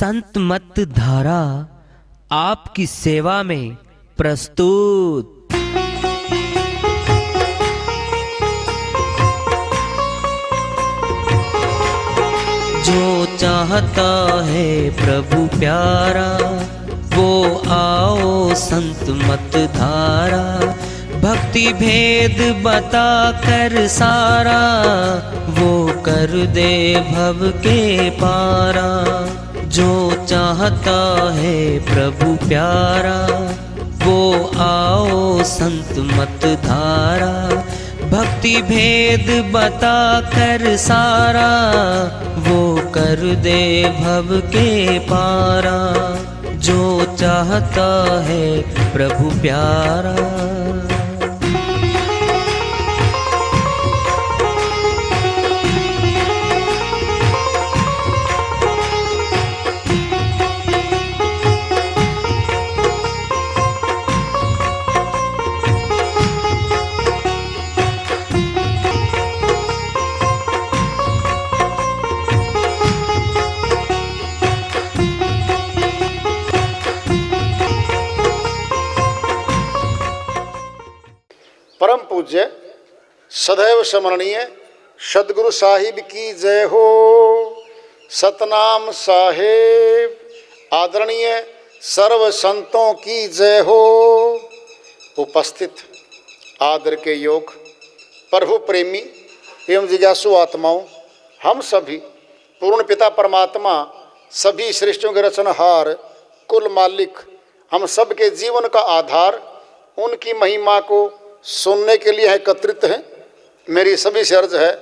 संत मत धारा आपकी सेवा में प्रस्तुत। जो चाहता है प्रभु प्यारा वो आओ संत मत धारा, भक्ति भेद बता कर सारा वो कर दे भव के पारा। जो चाहता है प्रभु प्यारा वो आओ संत मत धारा, भक्ति भेद बता कर सारा वो कर दे भव के पारा। जो चाहता है प्रभु प्यारा। परम पूज्य सदैव स्मरणीय सदगुरु साहिब की जय हो। सतनाम साहेब आदरणीय सर्व संतों की जय हो। उपस्थित आदर के योग प्रभु प्रेमी एवं जिज्ञासु आत्माओं, हम सभी पूर्ण पिता परमात्मा सभी सृष्टियों के रचनहार कुल मालिक हम सब के जीवन का आधार उनकी महिमा को सुनने के लिए एकत्रित हैं। मेरी सभी से अर्ज है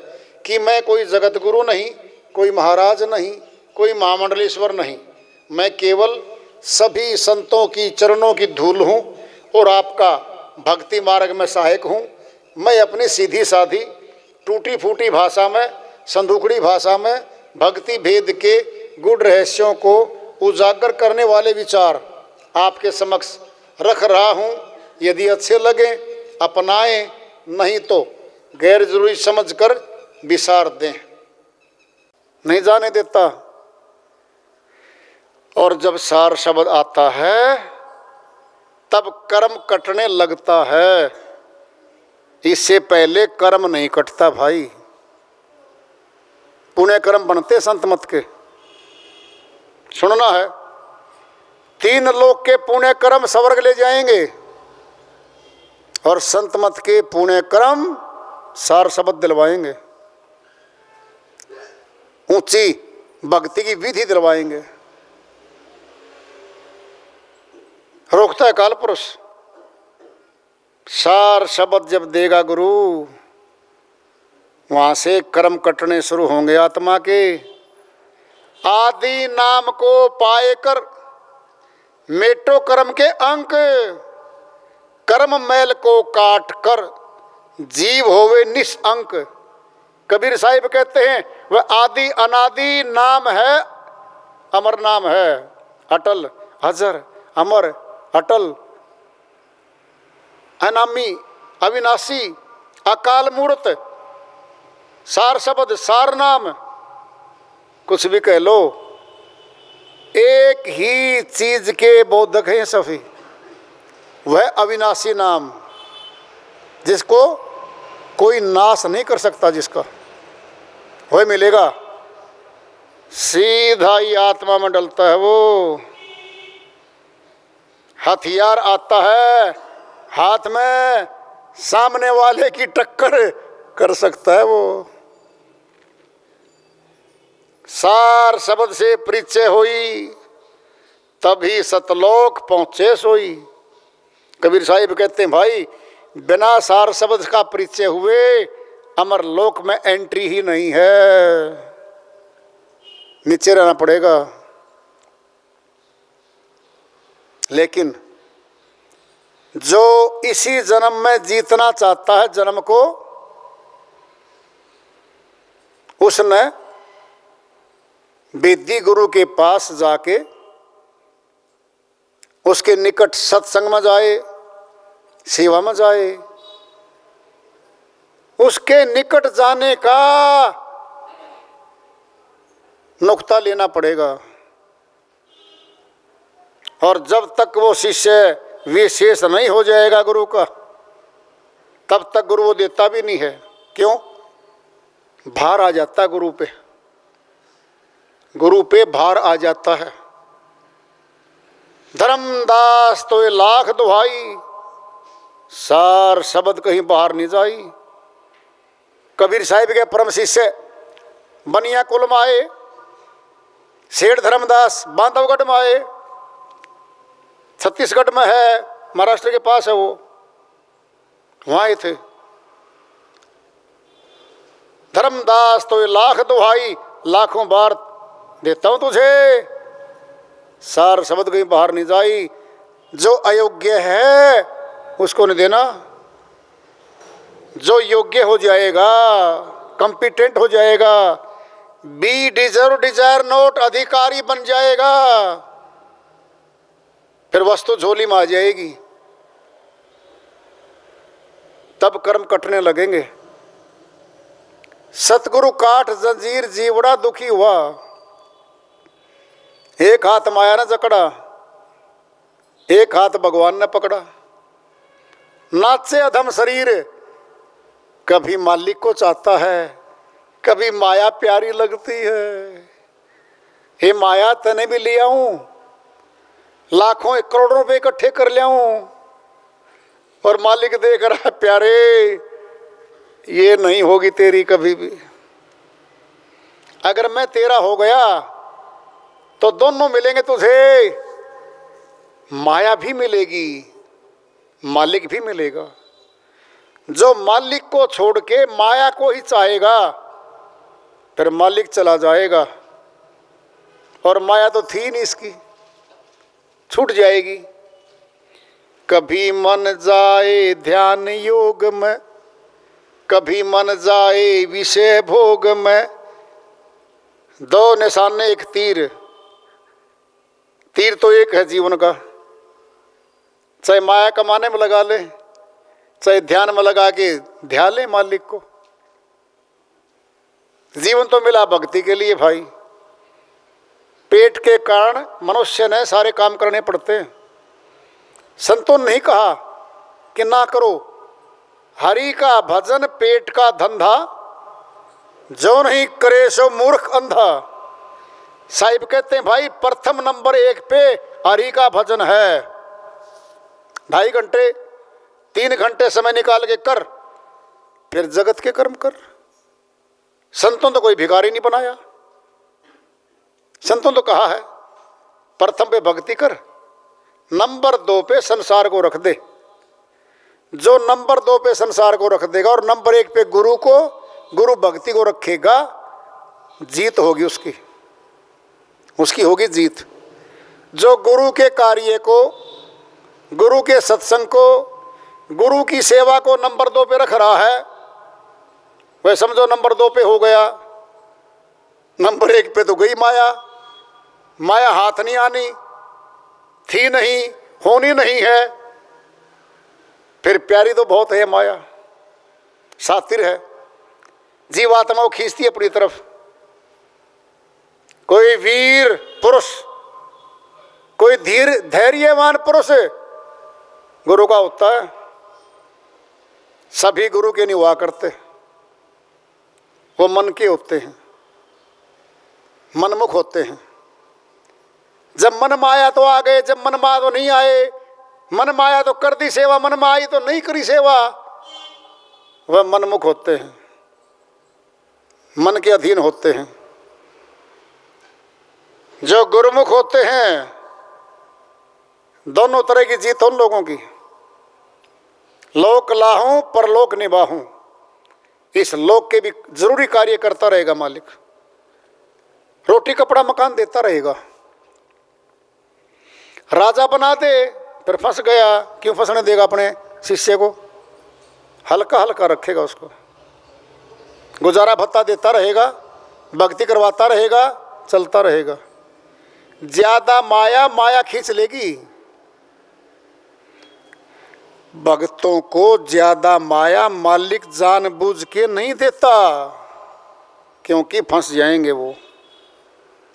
कि मैं कोई जगत गुरु नहीं, कोई महाराज नहीं, कोई महामंडलेश्वर नहीं, मैं केवल सभी संतों की चरणों की धूल हूँ और आपका भक्ति मार्ग में सहायक हूँ। मैं अपनी सीधी साधी टूटी फूटी भाषा में, संदूकड़ी भाषा में भक्ति भेद के गुड़ रहस्यों को उजागर करने वाले विचार आपके समक्ष रख रहा हूँ। यदि अच्छे लगे अपनाएं, नहीं तो गैर जरूरी समझकर विसार दें। नहीं जाने देता। और जब सार शब्द आता है तब कर्म कटने लगता है, इससे पहले कर्म नहीं कटता भाई। पुण्य कर्म बनते संत मत के, सुनना है। 3 लोक के पुण्य कर्म स्वर्ग ले जाएंगे और संत मत के पुण्य कर्म सार शब्द दिलवाएंगे, ऊंची भक्ति की विधि दिलवाएंगे। रोकता है काल पुरुष। सार शब्द जब देगा गुरु, वहां से कर्म कटने शुरू होंगे आत्मा के। आदि नाम को पाए कर मेटो कर्म के अंक, कर्म मैल को काट कर जीव होवे निष्अंक। कबीर साहिब कहते हैं वह आदि अनादि नाम है, अमर नाम है, अटल अजर अमर अटल अनामी अविनाशी अकाल मूर्त। सार शब्द सार नाम कुछ भी कह लो, एक ही चीज के बोधक हैं सभी। वह अविनाशी नाम जिसको कोई नाश नहीं कर सकता, जिसका वह मिलेगा। सीधा ही आत्मा में डलता है वो। हथियार आता है हाथ में, सामने वाले की टक्कर कर सकता है वो। सार शब्द से परिचय हुई तभी सतलोक पहुँचे सोई। कबीर साहिब कहते हैं भाई बिना सार शब्द का परिचय हुए अमर लोक में एंट्री ही नहीं है, नीचे रहना पड़ेगा। लेकिन जो इसी जन्म में जीतना चाहता है जन्म को, उसने वेदी गुरु के पास जाके उसके निकट सत्संग में जाए, सेवा में जाए। उसके निकट जाने का नुक्ता लेना पड़ेगा। और जब तक वो शिष्य विशेष नहीं हो जाएगा गुरु का, तब तक गुरु वो देता भी नहीं है। क्यों? भार आ जाता है गुरु पे, गुरु पे भार आ जाता है। धर्मदास तो ये लाख दुहाई, सार शब्द कहीं बाहर नहीं जाई। कबीर साहिब के परम शिष्य बनिया कुल में आए, सेठ धर्मदास बांधवगढ़ में आए, छत्तीसगढ़ में है, महाराष्ट्र के पास है वो, वहाँ आए थे। धर्मदास तो ये लाख दुहाई, लाखों बार देता हूँ तुझे, सार शब्द कहीं बाहर नहीं जाई। जो अयोग्य है उसको नहीं देना, जो योग्य हो जाएगा, कॉम्पिटेंट हो जाएगा, बी डिजर्व डिजायर नोट, अधिकारी बन जाएगा, फिर वस्तु झोली में आ जाएगी, तब कर्म कटने लगेंगे। सतगुरु काठ जंजीर जीवड़ा दुखी हुआ, एक हाथ माया ने जकड़ा, एक हाथ भगवान ने पकड़ा। नाचे अधम शरीर, कभी मालिक को चाहता है, कभी माया प्यारी लगती है। हे माया तने भी ले आऊं, लाखों करोड़ों रुपए इकट्ठे कर ले आऊं, और मालिक देख रहा है प्यारे ये नहीं होगी तेरी कभी भी। अगर मैं तेरा हो गया तो दोनों मिलेंगे तुझे, माया भी मिलेगी, मालिक भी मिलेगा। जो मालिक को छोड़ के माया को ही चाहेगा, फिर मालिक चला जाएगा, और माया तो थी नहीं इसकी, छूट जाएगी। कभी मन जाए ध्यान योग में, कभी मन जाए विषय भोग में। दो निशाने एक तीर, तीर तो एक है जीवन का, चाहे माया कमाने में लगा ले, चाहे ध्यान में लगा के ध्यान ले मालिक को। जीवन तो मिला भक्ति के लिए भाई। पेट के कारण मनुष्य ने सारे काम करने पड़ते हैं। संतों ने नहीं कहा कि ना करो, हरि का भजन पेट का धंधा, जो नहीं करे सो मूर्ख अंधा। साहिब कहते हैं भाई प्रथम नंबर 1 पे हरि का भजन है। 2.5 घंटे 3 घंटे समय निकाल के कर, फिर जगत के कर्म कर। संतों तो कोई भिखारी नहीं बनाया, संतों तो कहा है प्रथम पे भक्ति कर, नंबर 2 पे संसार को रख दे। जो नंबर 2 पे संसार को रख देगा और नंबर 1 पे गुरु को, गुरु भक्ति को रखेगा, जीत होगी उसकी, उसकी होगी जीत। जो गुरु के कार्य को, गुरु के सत्संग को, गुरु की सेवा को नंबर 2 पे रख रहा है, वह समझो नंबर 2 पे हो गया। नंबर 1 पे तो गई माया, माया हाथ नहीं आनी, थी नहीं, होनी नहीं है। फिर प्यारी तो बहुत है माया, सातिर है, जीवात्मा को खींचती है अपनी तरफ। कोई वीर पुरुष, कोई धैर्यवान पुरुष गुरु का होता है। सभी गुरु के नहीं हुआ करते, वो मन के होते हैं, मनमुख होते हैं। जब मन माया तो आ गए, जब मन माया तो नहीं आए। मन माया तो कर दी सेवा, मन में आई तो नहीं करी सेवा। वह मनमुख होते हैं, मन के अधीन होते हैं। जो गुरुमुख होते हैं, दोनों तरह की जीत उन लोगों की। लोक लाहूं परलोक निभाहूं, इस लोक के भी जरूरी कार्य करता रहेगा मालिक, रोटी कपड़ा मकान देता रहेगा। राजा बना दे, फिर फंस गया, क्यों फंसने देगा अपने शिष्य को? हल्का हल्का रखेगा उसको, गुजारा भत्ता देता रहेगा, भक्ति करवाता रहेगा, चलता रहेगा। ज्यादा माया, माया खींच लेगी। भक्तों को ज्यादा माया मालिक जानबूझ के नहीं देता, क्योंकि फंस जाएंगे वो।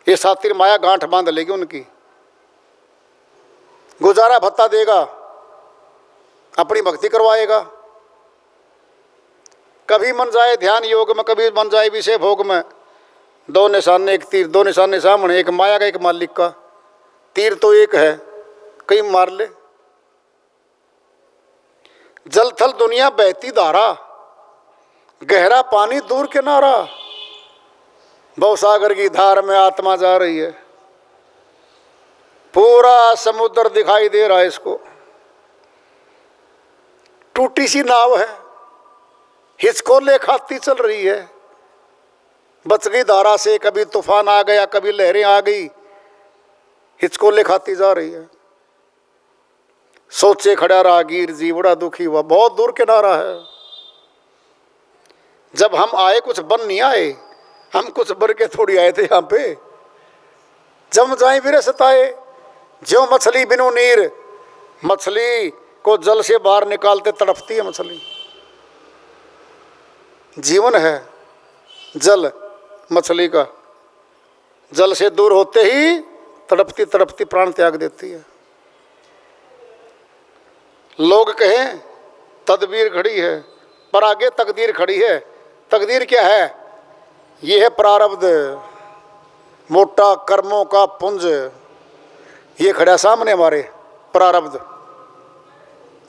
ये सातिर माया गांठ बांध लेगी उनकी। गुजारा भत्ता देगा, अपनी भक्ति करवाएगा। कभी मन जाए ध्यान योग में, कभी मन जाए विषय भोग में। दो निशाने एक तीर, दो निशाने सामने, एक माया का एक मालिक का। तीर तो एक है, कहीं मार ले। जल थल दुनिया बहती धारा, गहरा पानी दूर किनारा। भवसागर की धार में आत्मा जा रही है, पूरा समुद्र दिखाई दे रहा है इसको। टूटी सी नाव है, हिचकोले खाती चल रही है, बच गई धारा से। कभी तूफान आ गया, कभी लहरें आ गई, हिचकोले खाती जा रही है। सोचे खड़ा राहगीर जी, बड़ा दुखी हुआ, बहुत दूर किनारा है। जब हम आए कुछ बन नहीं आए, हम कुछ बर के थोड़ी आए थे यहाँ पे। जम जाए बिरे सताए, ज्यों मछली बिनु नीर। मछली को जल से बाहर निकालते तड़पती है मछली। जीवन है जल मछली का, जल से दूर होते ही तड़पती तड़पती प्राण त्याग देती है। लोग कहें तदबीर खड़ी है, पर आगे तकदीर खड़ी है। तकदीर क्या है? ये है प्रारब्ध, मोटा कर्मों का पुंज। ये खड़ा सामने हमारे प्रारब्ध,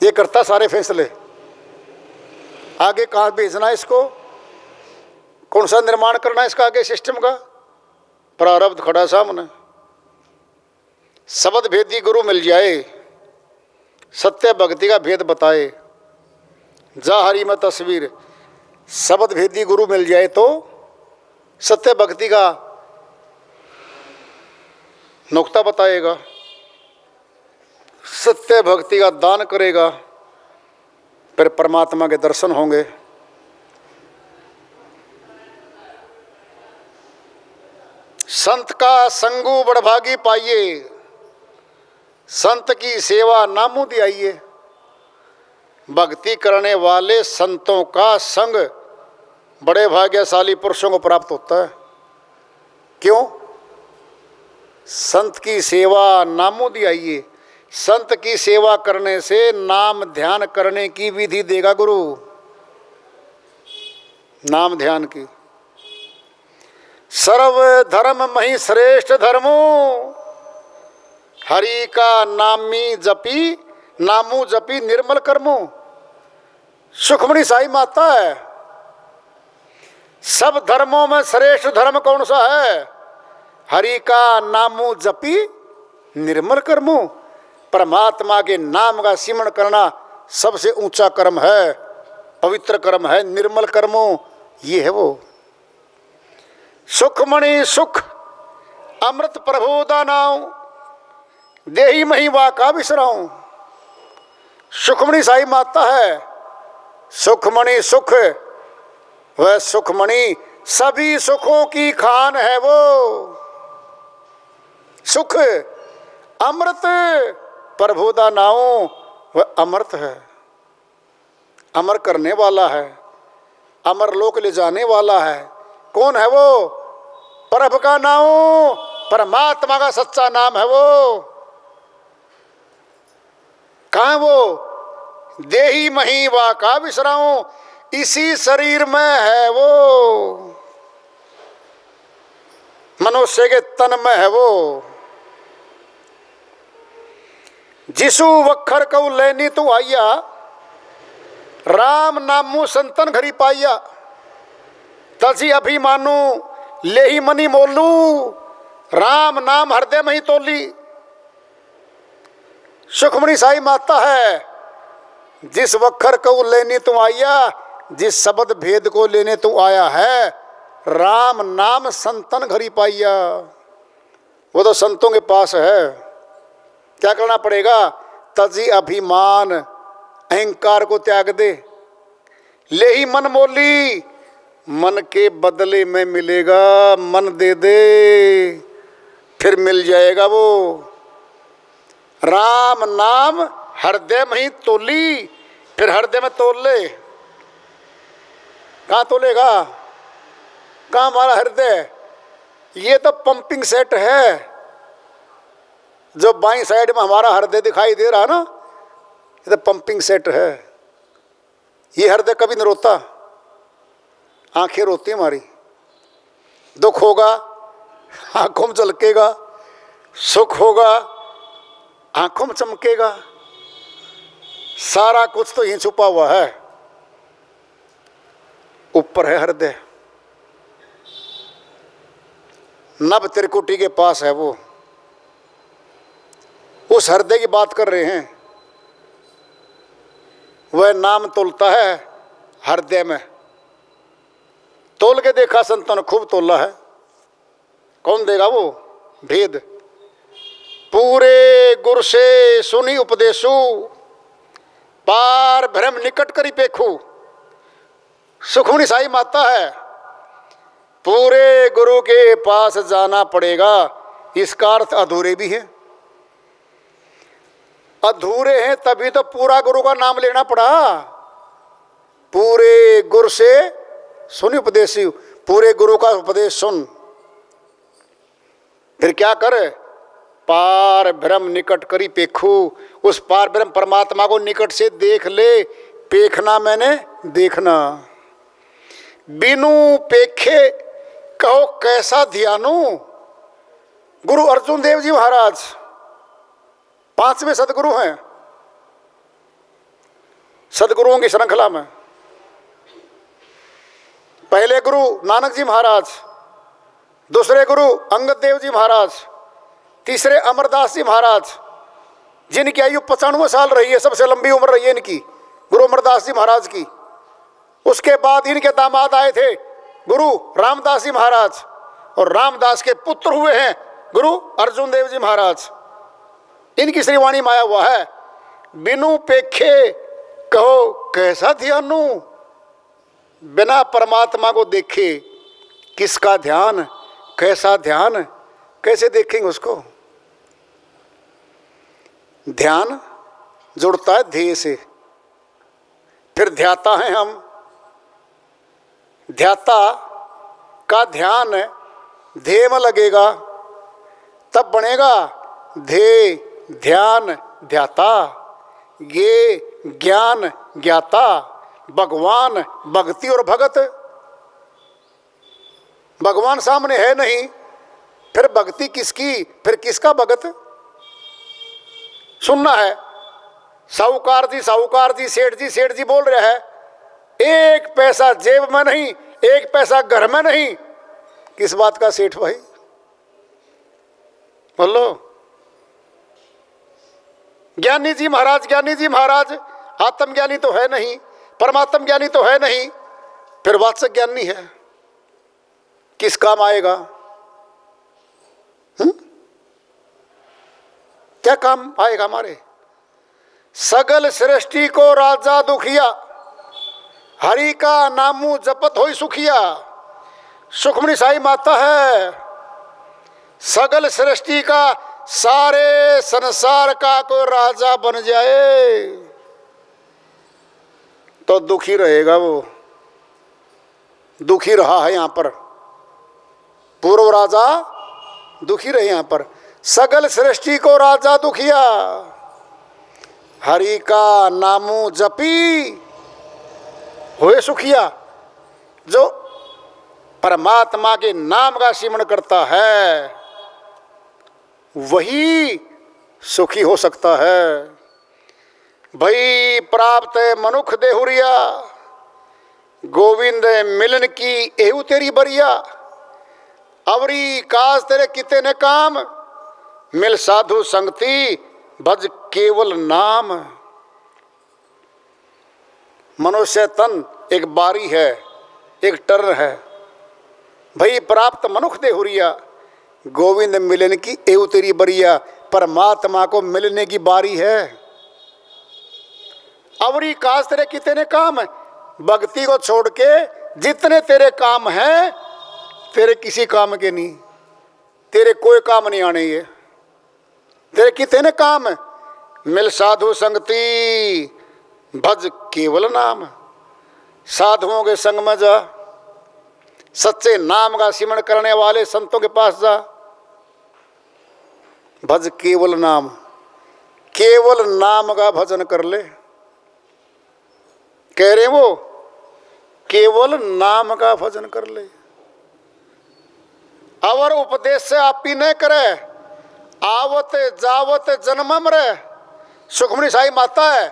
ये करता सारे फैसले। आगे कहाँ भेजना है इसको, कौन सा निर्माण करना है इसका आगे सिस्टम का, प्रारब्ध खड़ा सामने। शब्द भेदी गुरु मिल जाए, सत्य भक्ति का भेद बताए। जा हरी में तस्वीर, शब्द भेदी गुरु मिल जाए तो सत्य भक्ति का नुक्ता बताएगा, सत्य भक्ति का दान करेगा, फिर परमात्मा के दर्शन होंगे। संत का संगू बड़भागी पाइए, संत की सेवा नामू दियाइए। भक्ति करने वाले संतों का संग बड़े भाग्यशाली पुरुषों को प्राप्त होता है। क्यों? संत की सेवा नामू दियाइए। संत की सेवा करने से नाम ध्यान करने की विधि देगा गुरु, नाम ध्यान की। सर्व धर्म मही श्रेष्ठ धर्मो, हरि का नामी जपी, नामू जपी निर्मल कर्मो। सुखमणि साई माता है, सब धर्मों में श्रेष्ठ धर्म कौन सा है? हरि का नामू जपी निर्मल कर्मो। परमात्मा के नाम का सिमरण करना सबसे ऊंचा कर्म है, पवित्र कर्म है, निर्मल कर्मो ये है वो। सुखमणि सुख अमृत प्रभु दा नाम, देही मही वाका विसराऊं। सुखमणि साई माता है, सुखमणि सुख, वह सुखमणि सभी सुखों की खान है वो। सुख अमृत प्रभु दा नाम, वह अमृत है, अमर करने वाला है, अमर लोक ले जाने वाला है। कौन है वो? प्रभु का नाम, परमात्मा का सच्चा नाम है वो। कहाँ वो? देही मही वाका विसराऊं, इसी शरीर में है वो, मनुष्य के तन में है वो। जिसु वखर कऊ लेनी तू आइया, राम नामू संतन घरी पाइया। तसी अभिमानु ले ही मनी मोलू, राम नाम हृदय में ही तोली। सुखमणि साई माता है, जिस वखर को लेने तू आया, जिस शब्द भेद को लेने तू आया है, राम नाम संतन घरी पाइया। वो तो संतों के पास है। क्या करना पड़ेगा? तजी अभिमान, अहंकार को त्याग दे। ले ही मन मोली, मन के बदले में मिलेगा, मन दे दे फिर मिल जाएगा वो। राम नाम हृदय में ही तोली, फिर हृदय में तोल ले। कहाँ तोलेगा? कहाँ हमारा हृदय? ये तो पंपिंग सेट है, जो बाईं साइड में हमारा हृदय दिखाई दे रहा है ना, ये तो पंपिंग सेट है। ये हृदय कभी नहीं रोता, आंखें रोती हमारी। दुख होगा आंखों में झलकेगा, सुख होगा आंखों में चमकेगा। सारा कुछ तो यहीं छुपा हुआ है, ऊपर है हृदय। नभ त्रिकुटी के पास है वो, उस हृदय की बात कर रहे हैं। वह नाम तोलता है हृदय में। तोल के देखा संतों ने, खूब तोला है। कौन देगा वो भेद? पूरे गुर से सुनी उपदेशु, पार भ्रम निकट करी पेखू। सुखमनी साई माता है, पूरे गुरु के पास जाना पड़ेगा। इसका अर्थ अधूरे भी है। अधूरे हैं तभी तो पूरा गुरु का नाम लेना पड़ा। पूरे गुरु से सुनी उपदेशी, पूरे गुरु का उपदेश सुन। फिर क्या करे? पार ब्रह्म निकट करी पेखू। उस पार ब्रह्म परमात्मा को निकट से देख ले। पेखना मैंने देखना। बिनु पेखे कहो कैसा ध्यानू। गुरु अर्जुन देव जी महाराज 5वें सदगुरु हैं सदगुरुओं की श्रृंखला में। पहले गुरु नानक जी महाराज, दूसरे गुरु अंगद देव जी महाराज, तीसरे अमरदास जी महाराज, जिनकी आयु 95 साल रही है, सबसे लंबी उम्र रही है इनकी, गुरु अमरदास जी महाराज की। उसके बाद इनके दामाद आए थे गुरु रामदास जी महाराज, और रामदास के पुत्र हुए हैं गुरु अर्जुन देव जी महाराज। इनकी श्रीवाणी माया हुआ है, बिनु पेखे कहो कैसा ध्यानू। बिना परमात्मा को देखे किसका ध्यान, कैसा ध्यान, कैसे देखेंगे उसको? ध्यान जुड़ता है ध्येय से। फिर ध्याता है हम। ध्याता का ध्यान ध्येय में लगेगा तब बनेगा ध्येय ध्यान ध्याता। ये ज्ञान ज्ञाता, भगवान भक्ति और भगत। भगवान सामने है नहीं, फिर भक्ति किसकी, फिर किसका भगत? सुनना है साहूकार जी सेठ जी बोल रहे हैं, एक पैसा जेब में नहीं, एक पैसा घर में नहीं। किस बात का सेठ भाई? बोलो। ज्ञानी जी महाराज आत्मज्ञानी तो है नहीं, परमात्म ज्ञानी तो है नहीं, फिर वात्सक ज्ञानी है। किस काम आएगा? क्या काम आएगा हमारे? सगल सृष्टि को राजा दुखिया, हरि का नामू जपत होई सुखिया। सुखमनी साई माता है। सगल सृष्टि का, सारे संसार का कोई राजा बन जाए तो दुखी रहेगा वो। दुखी रहा है यहाँ पर, पूर्व राजा दुखी रहे यहाँ पर। सगल सृष्टि को राजा दुखिया, हरि का नामू जपी होए सुखिया। जो परमात्मा के नाम का सिमरण करता है वही सुखी हो सकता है। भई प्राप्त मनुख देहुरिया, गोविंद मिलन की एहू तेरी बरिया। अवरी काज तेरे किते ने काम, मिल साधु संगति भज केवल नाम। मनुष्य तन एक बारी है, एक टर्न है। भई प्राप्त मनुख देहुरिया, गोविंद मिलन की एहू तेरी बरिया। परमात्मा को मिलने की बारी है। अवरी काज तेरे कितने काम, भक्ति को छोड़ के जितने तेरे काम हैं, तेरे किसी काम के नहीं, तेरे कोई काम नहीं आने। ये तेरे कितने काम है? मिल साधु संगति भज केवल नाम। साधुओं के संग में जा, सच्चे नाम का सिमरण करने वाले संतों के पास जा। भज केवल नाम, केवल नाम का भजन कर ले। कह रहे वो केवल नाम का भजन कर ले। अवर उपदेश से आप ही न करे, आवत जावत जन्म मरे। सुखमनी साई माता है,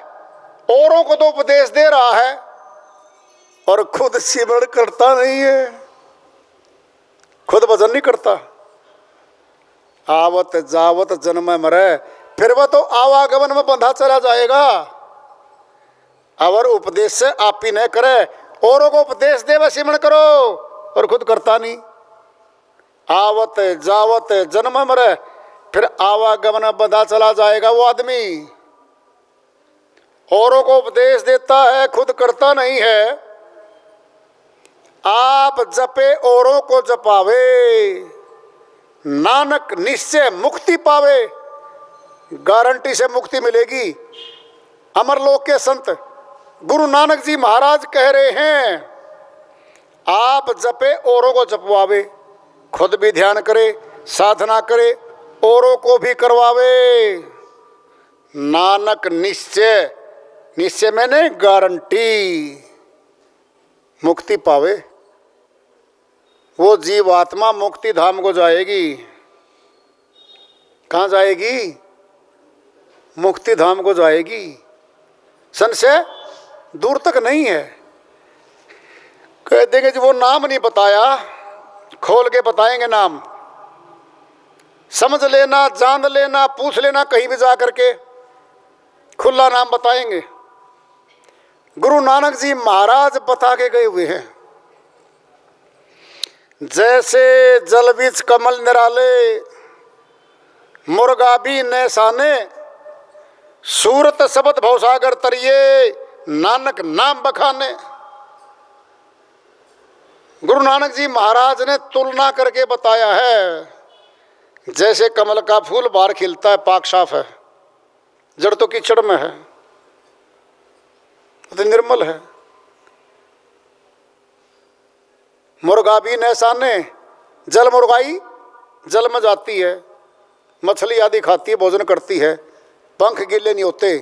औरों को तो उपदेश दे रहा है और खुद सिमरण करता नहीं है, खुद भजन नहीं करता। आवत जावत जन्म मरे, फिर वह तो आवागमन में बंधा चला जाएगा। अवर उपदेश से आप ही न करे, औरों को उपदेश दे वह सिमरण करो और खुद करता नहीं। आवत जावत जन्म मरे, फिर आवागमन में बंधा चला जाएगा वो आदमी। औरों को उपदेश देता है, खुद करता नहीं है। आप जपे औरों को जपावे, नानक निश्चय मुक्ति पावे। गारंटी से मुक्ति मिलेगी। अमरलोक के संत गुरु नानक जी महाराज कह रहे हैं, आप जपे औरों को जपवावे, खुद भी ध्यान करे, साधना करे, औरों को भी करवावे। नानक निश्चय, निश्चय मैंने गारंटी, मुक्ति पावे। वो जीवात्मा मुक्ति धाम को जाएगी। कहाँ जाएगी? मुक्ति धाम को जाएगी। संशय दूर तक नहीं है। कह देंगे जी वो नाम नहीं बताया, खोल के बताएंगे नाम। समझ लेना, जान लेना, पूछ लेना कहीं भी जा करके, खुला नाम बताएंगे। गुरु नानक जी महाराज बता के गए हुए हैं। जैसे जल बीच कमल निराले, मुर्गा भी नैसाने, सूरत शब्द भवसागर तरिए, नानक नाम बखाने। गुरु नानक जी महाराज ने तुलना करके बताया है। जैसे कमल का फूल बाहर खिलता है, पाक साफ है, जड़ तो कीचड़ में है, तो निर्मल है। मुर्गा भी नैसाने, जल मुर्गाई जल में जाती है, मछली आदि खाती है, भोजन करती है, पंख गीले नहीं होते,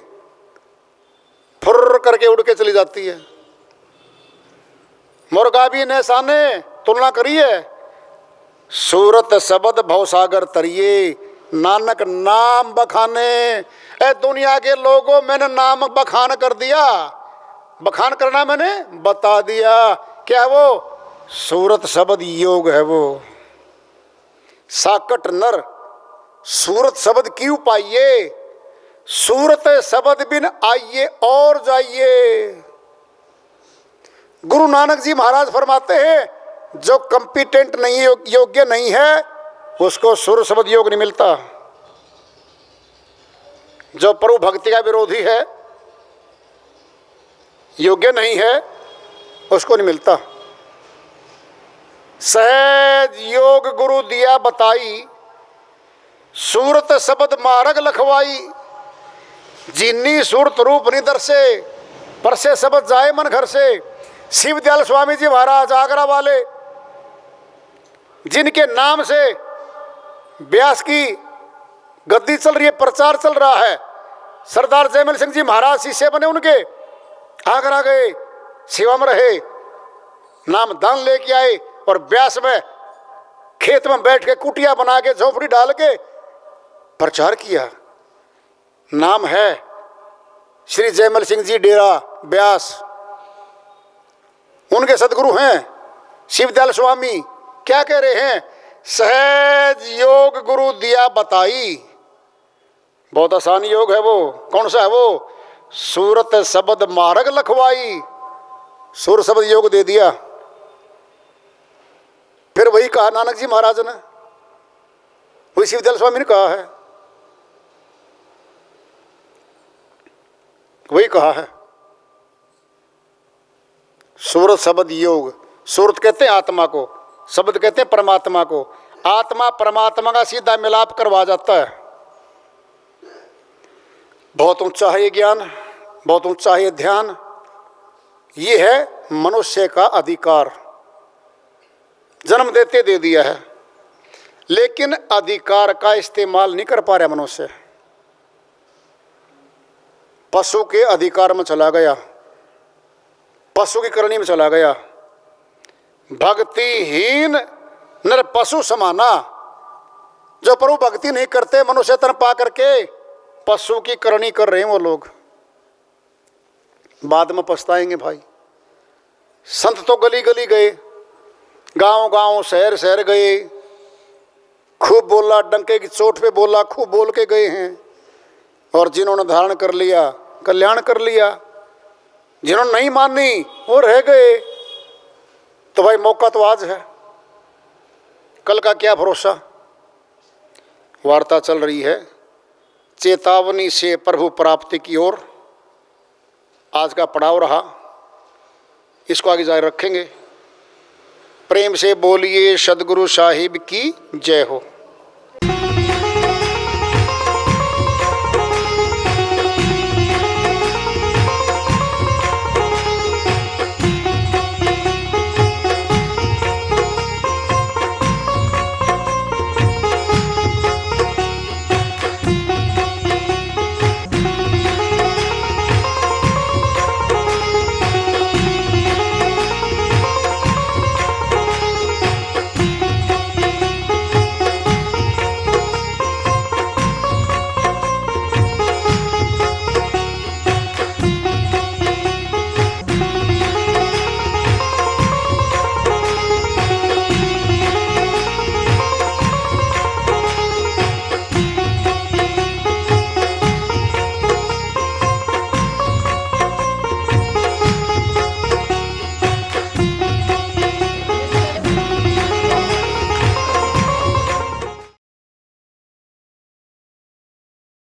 फुर्र करके उड़ के चली जाती है। मुर्गा भी नैसाने, तुलना करिए, सूरत शब्द भवसागर तरिए, नानक नाम बखाने। ए दुनिया के लोगों, मैंने नाम बखान कर दिया। बखान करना मैंने बता दिया। क्या है वो? सूरत शब्द योग है वो। साकट नर सूरत शब्द क्यों पाइए, सूरत शब्द बिन आइए और जाइए। गुरु नानक जी महाराज फरमाते हैं, जो कंपिटेंट नहीं है, योग्य नहीं है, उसको सुर शब्द योग नहीं मिलता। जो प्रभु भक्ति का विरोधी है, योग्य नहीं है, उसको नहीं मिलता। सहज योग गुरु दिया बताई, सूरत शब्द मार्ग लखवाई। जिन्नी सूरत रूप निदर से, परसे शब्द जाए मन घर से। शिव दयाल स्वामी जी महाराज आगरा वाले, जिनके नाम से व्यास की गद्दी चल रही है, प्रचार चल रहा है। सरदार जयमल सिंह जी महाराज शिष्य बने उनके, आगरा गए, सेवा में रहे, नाम दान लेके आए और व्यास में खेत में बैठ के कुटिया बना के झोपड़ी डाल के प्रचार किया। नाम है श्री जयमल सिंह जी डेरा व्यास, उनके सदगुरु हैं शिवदयाल स्वामी। क्या कह रहे हैं? सहज योग गुरु दिया बताई। बहुत आसान योग है वो। कौन सा है वो? सूरत शब्द मार्ग लखवाई। सूर शब्द योग दे दिया। फिर वही कहा नानक जी महाराज ने, वही शिवदयाल स्वामी ने कहा है, वही कहा है। सूरत शब्द योग, सूरत कहते हैं आत्मा को, शब्द कहते हैं परमात्मा को। आत्मा परमात्मा का सीधा मिलाप करवा जाता है। बहुत ऊंचा है ये ज्ञान, बहुत ऊंचा है ये ध्यान। ये है मनुष्य का अधिकार, जन्म देते दे दिया है। लेकिन अधिकार का इस्तेमाल नहीं कर पा रहा मनुष्य, पशु के अधिकार में चला गया, पशु की करनी में चला गया। भक्तिहीन नर पशु समाना, जो प्रभु भक्ति नहीं करते मनुष्य तन पा करके पशु की करनी कर रहे हैं वो लोग, बाद में पछताएंगे भाई। संत तो गली गली गए, गांव गांव शहर शहर गए, खूब बोला, डंके की चोट पे बोला, खूब बोल के गए हैं। और जिन्होंने धारण कर लिया कल्याण कर लिया, जिन्होंने नहीं मानी वो रह गए। तो भाई मौका तो आज है, कल का क्या भरोसा। वार्ता चल रही है चेतावनी से प्रभु प्राप्ति की ओर, आज का पड़ाव रहा, इसको आगे जारी रखेंगे। प्रेम से बोलिए सद्गुरु साहिब की जय हो।